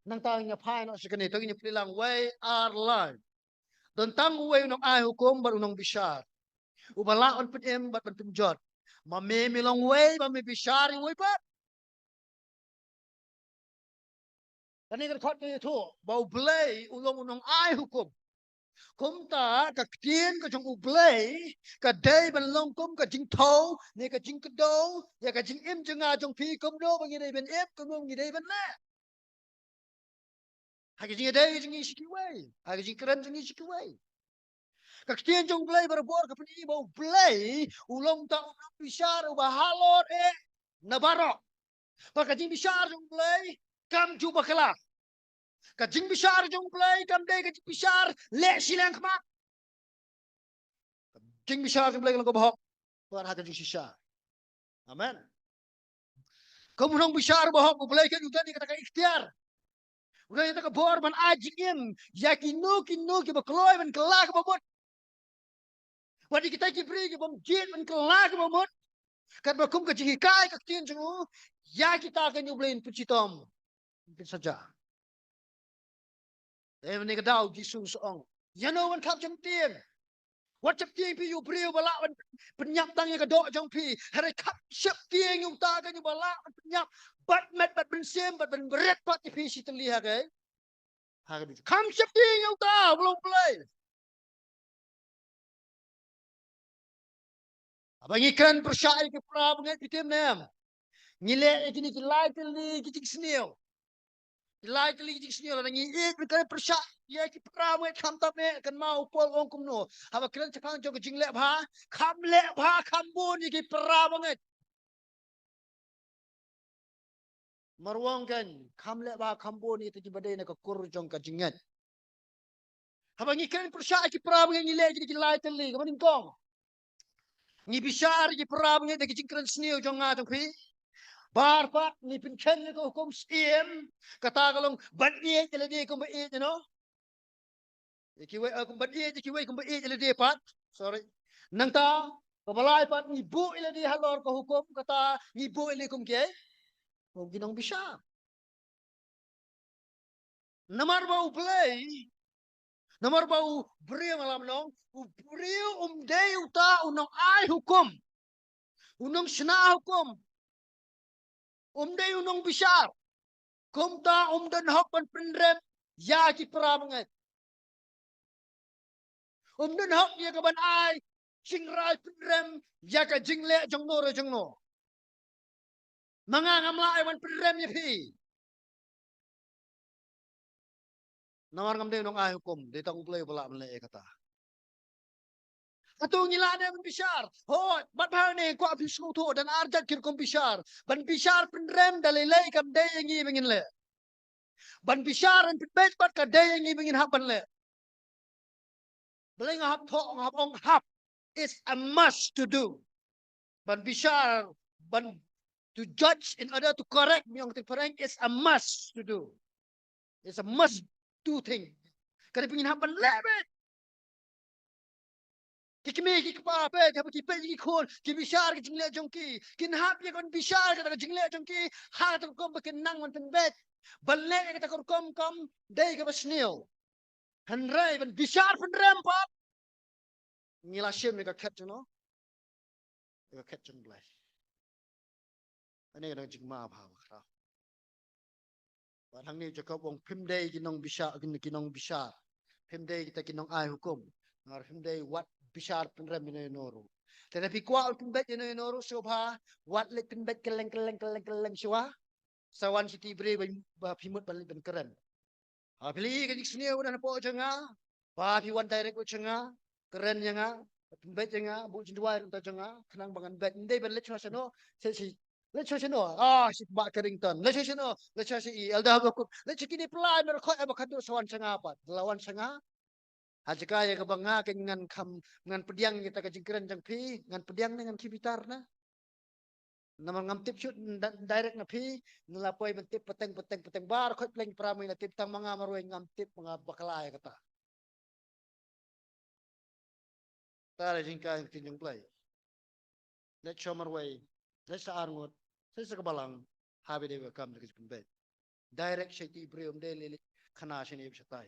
nang tawag pay no sa kanito ni pilang way our life. Don tang way nang ay hukom bar unang bishar. Ubalaon pitem bat penjot. Mamimilong way, mamibishari way pa. Kani kan kot ni tu, bau blay ulong unang ay hukom. Kum ta ka tien ka jong ublay ka day ban long kum ka jing thau ne ka jing do ya ka jing im janga jong pi kum do bang ni ben ep kum ni day ban la ha ka jing day jing shiki way ha ka jing kran jing shiki way ka tien jong blay bar bor ka pni bo blay ulong ta ulong bishar ba halot e na barok pa ka jing bishar jong blay kam ju bakala ka jing bishar jong blay kam day ka jing bishar le silang kma jing bishar jong blay lang ko bahok par ha ka jing shisha amen. Kamu nang bishar bahok boleh kan udah dikata ikhtiar. Udah kita bor man ajim yakinu kinu ki bakloy man kelak babot. Wadi kita ki bri ki bom jin man kelak babot. Kan bakum ka jingi kai ka tin jungu ya kita kan nyublein pucitom. Mungkin saja. Even nika daw Jesus ong. Ya no man kap jam tin. What chap tin pi yu bri bala penyap tang ya kadok jong pi. Hari kap syap tin yu ta kan yu bala penyap bat met bat bensim bat ben beret pat pi si terlihat ke. Kam syap tin yu ta belum play. Abang ikan persyai ke pra banget pitim nem. Ngilek kini kilai teli kicik senil. Kilai teli kicik senil ada ngilek berkali persyai ya ki pra banget kam tap ne kan mau pol ong kum no. Haba keren cepang jog jing lek bha, kam lek bha kam bun ki pra banget. Marwang kan kam lek bha kam bun itu ti badai nak kur jong ka jingat. Haba ikan persyai ki pra banget ngilek kini kilai teli kaman kong. Ni bishar ki pra banget ki jing keren senil jong nga jong pi. Bar pak ni pinchen ni ko hukum siem kata kalong bandiye jele dia ko bae you know ikiwe ko bandiye ikiwe ko bae jele dia pat sorry nang ta kabalay pat ni bu ile dia halor ko hukum kata ni bu ile kum ke ko ginong bisa namar bau play namar bau brio malam nong brio day uta unong ai hukum unong sna hukum day unong bisa kumta dan hok pan pendrem ya ki pra banget dan hok ya ka ban ai singrai pendrem ya ka jingle jong no mga ngamla ai ban pendrem ya pi nawar ngam de nong ai hukum de tang play bala mle kata Atu ngila ne ban bishar ho bat bha ne ko api su tho dan arjat kir kom bishar ban bishar pendrem dalilai kam de ngi bengin le ban bishar an bet bat ka de ngi bengin hapan le Beling hap thok hap ong hap is a must to do. Ban bishar ban to judge in order to correct me on the parang is a must to do. It's a must do thing. Kada pingin hapan lebet. Kikimi kikpa pe kapa ki pe ki khol ki bishar ki jingle jongki kin hap ye kon bishar ka jingle jongki ha ta kom kin nang man pen bet. Balle ka ta kom dei ka basnil. Hanrai ban bishar pen rempat. Ngila shem ka ket no. Ka ket jong blai. Ini kena jingma apa kau? Barang ni Jakob wong pimdai kinong bisa, pimdai kita kinong ai hukum, ngar pimdai wat bisa penrem ini noru. Tetapi kuat pimdai ini noru sobha wat lek pimdai keleng siwa, sawan siti bre pimut balik ben keren. Apili kan sini udah napo jenga, piwan direct jenga, keren jenga, pimdai jenga, bu jindwai untuk jenga, kenang bangan bet, ndai ben lek no, sesi Let's say no. Si Mark Carrington. Let's say no. Let's say Elda Habakuk. Let's say kini pelai mereka abakado sawan sanga apa? Lawan sanga. Hajaka ya kabanga ngan kam ngan pediang kita kajingkeren jang pi ngan pediang dengan kibitar na. Naman ngam tip shoot direct na pi nalapoy tip peteng bar kot pleng pramay na tip tang mga maruay ngam tip mga bakalaya kata. Tara jingka yung tinyong play. Let's show marway. Let's sa arngot. Sa kabalang, habi de welcome to kitchen bed. direct siya ti ibre umde lili kana siya ni siya tayo.